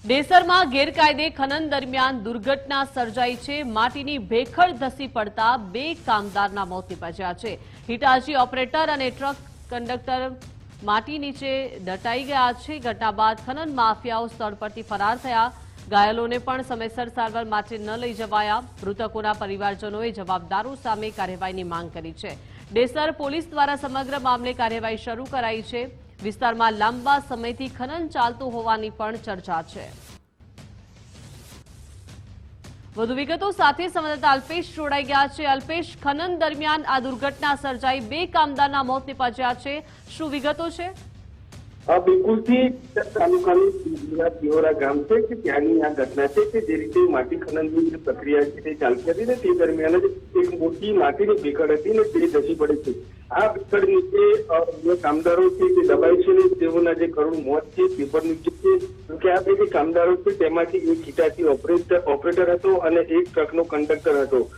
ડેસરમાં ગેરકાયદે ખનન દરમિયાન દુર્ઘટના સર્જાઈ છે। માટીની ભેખડ ધસી પડતા 2 કામદારના મોત નીપજ્યા છે। હિટાચી ઓપરેટર અને ટ્રક કંડક્ટર માટી નીચે દટાઈ ગયા છે। ઘટના બાદ ખનન માફિયાઓ સ્થળ પરથી ફરાર થયા। ઘાયલોને પણ સમયસર સારવાર માટે ન લઈ જવાયા। મૃતકોના પરિવારજનોએ જવાબદારો સામે કાર્યવાહીની માંગ કરી છે। ડેસર પોલીસ દ્વારા સમગ્ર મામલે કાર્યવાહી શરૂ કરાઈ છે। વિસ્તારમાં લાંબા સમયથી ખનન ચાલતું હોવાની પણ ચર્ચા છે। વધુ વિગતો સાથે સંવાદદાતા અલ્પેશ જોડાઈ ગયા છે। અલ્પેશ, ખનન દરમિયાન આ દુર્ઘટના સર્જાઈ, 2 કામદારના મોત નીપજ્યા છે, શું વિગતો છે? બિલકુલથી તાલુકાનું દિહોરા ગામ છે કે ત્યાંની આ ઘટના છે કે જે રીતે માટી ખનનની જે પ્રક્રિયા છે તે ચાલતી હતી ને તે દરમિયાન જ એક મોટી માટીની ભેખડ હતી ને તે ધસી પડે છે। આ ભેખડ નીચે જે કામદારો છે તે દબાય છે ને તેઓના જે કરુણ મોત છે તે પણ નીચે છે કે આ 2 કામદારો છે તેમાંથી એક હિટાચી ઓપરેટર હતો અને એક ટ્રકનો કંડક્ટર હતો।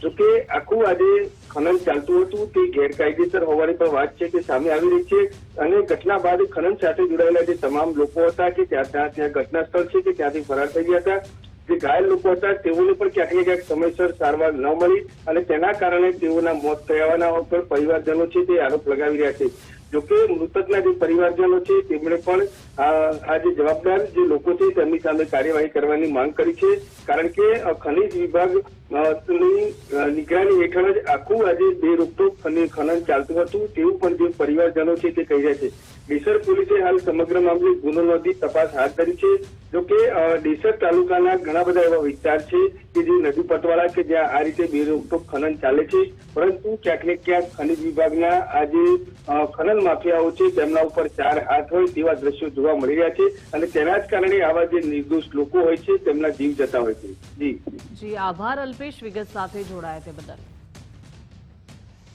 જોકે આખું આજે ખનન ચાલતું હતું તે ગેરકાયદેસર હોવાની પણ વાત છે કે સામે આવી રહી છે અને ઘટના બાદ ખનન સાથે જોડાયેલા જે તમામ લોકો હતા કે ત્યાં ઘટના સ્થળ છે કે ત્યાંથી ફરાર થઈ ગયા હતા। જે ઘાયલ લોકો હતા તેઓને પણ ક્યાંક ને ક્યાંક સમયસર સારવાર ન મળી અને તેના કારણે તેઓના મોત થયાના પર પરિવારજનો છે તે આરોપ લગાવી રહ્યા છે। જોકે મૃતકના જે પરિવારજનો છે તેમણે પણ આ જે જવાબદાર જે લોકો છે તેમની સામે કાર્યવાહી કરવાની માંગ કરી છે, કારણ કે ખનીજ વિભાગ ની નિગરાની હેઠળ જ આખું આજે બેરોકટોક ખનન ચાલતું હતું તેવું પણ જે પરિવારજનો છે તે કહી રહ્યા છે। ડેસર પોલીસે હાલ સમગ્ર મામલે ગુનો નોંધી તપાસ હાથ ધરી છે। જોકે ડેસર તાલુકાના ઘણા બધા એવા વિસ્તાર છે કે જે નદી પટવાળા કે જ્યાં આ રીતે બેરોકટોક ખનન ચાલે છે, પરંતુ ક્યાંક ને ક્યાંક ખનીજ વિભાગના આ જે ખનન માફિયાઓ છે તેમના ઉપર 4 હાથ હોય તેવા દ્રશ્યો જોવા મળી રહ્યા છે અને તેના જ કારણે આવા જે નિર્દોષ લોકો હોય છે તેમના જીવ જતા હોય છે। જી આભાર અલ્પેશ, વિગત સાથે જોડાયા તે બદલ।